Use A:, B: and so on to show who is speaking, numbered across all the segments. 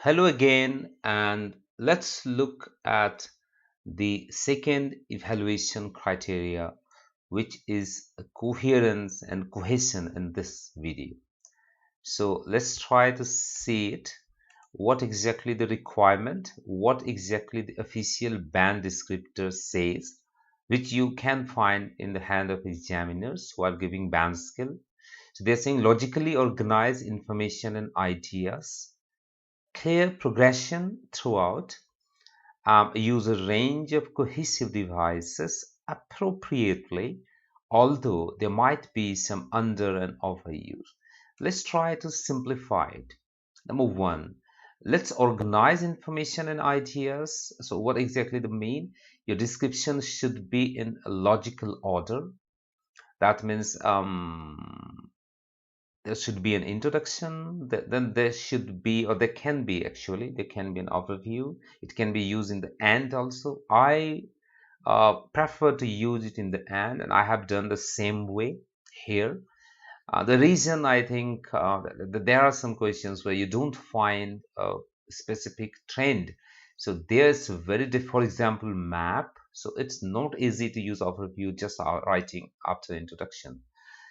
A: Hello again, and let's look at the second evaluation criteria, which is coherence and cohesion in this video. So let's try to see it. What exactly the requirement, what exactly the official band descriptor says, which you can find in the hand of examiners while giving band skill. So they're saying logically organize information and ideas, clear progression throughout, use a range of cohesive devices appropriately, although there might be some under and overuse. Let's try to simplify it. Number one, let's organize information and ideas. So what exactly the mean? Your description should be in a logical order. That means there should be an introduction, then there should be, or there can be actually, there can be an overview. It can be used in the end also. I prefer to use it in the end, and I have done the same way here. The reason I think that there are some questions where you don't find a specific trend. So there's for example, map. So it's not easy to use overview just writing after introduction.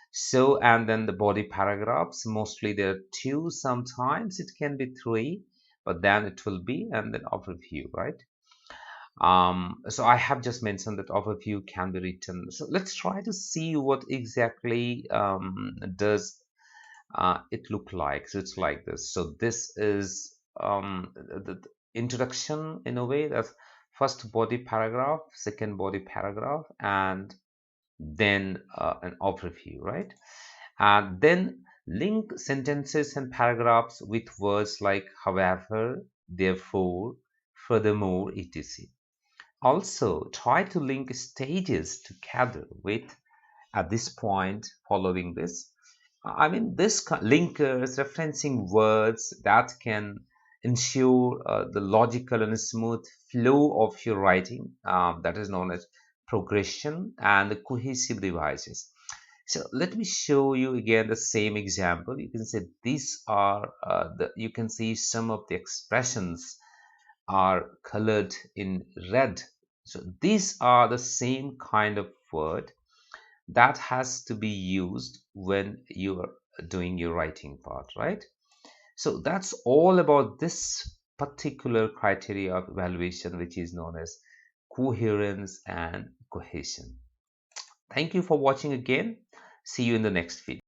A: So, and then the body paragraphs, mostly there are two, sometimes it can be three, but then it will be, and then overview, right? So I have just mentioned that overview can be written. So let's try to see what exactly does it look like. So it's like this. So this is the introduction in a way. That's first body paragraph, second body paragraph, and then an overview, right? And then link sentences and paragraphs with words like however, therefore, furthermore, etc. Also, try to link stages together with at this point following this. I mean, this linkers, referencing words that can ensure the logical and smooth flow of your writing, that is known as progression, and the cohesive devices. So let me show you again the same example. You can say these are you can see some of the expressions are colored in red. So these are the same kind of word that has to be used when you are doing your writing part, right? So that's all about this particular criteria of evaluation, which is known as coherence and cohesion. Thank you for watching again. See you in the next video.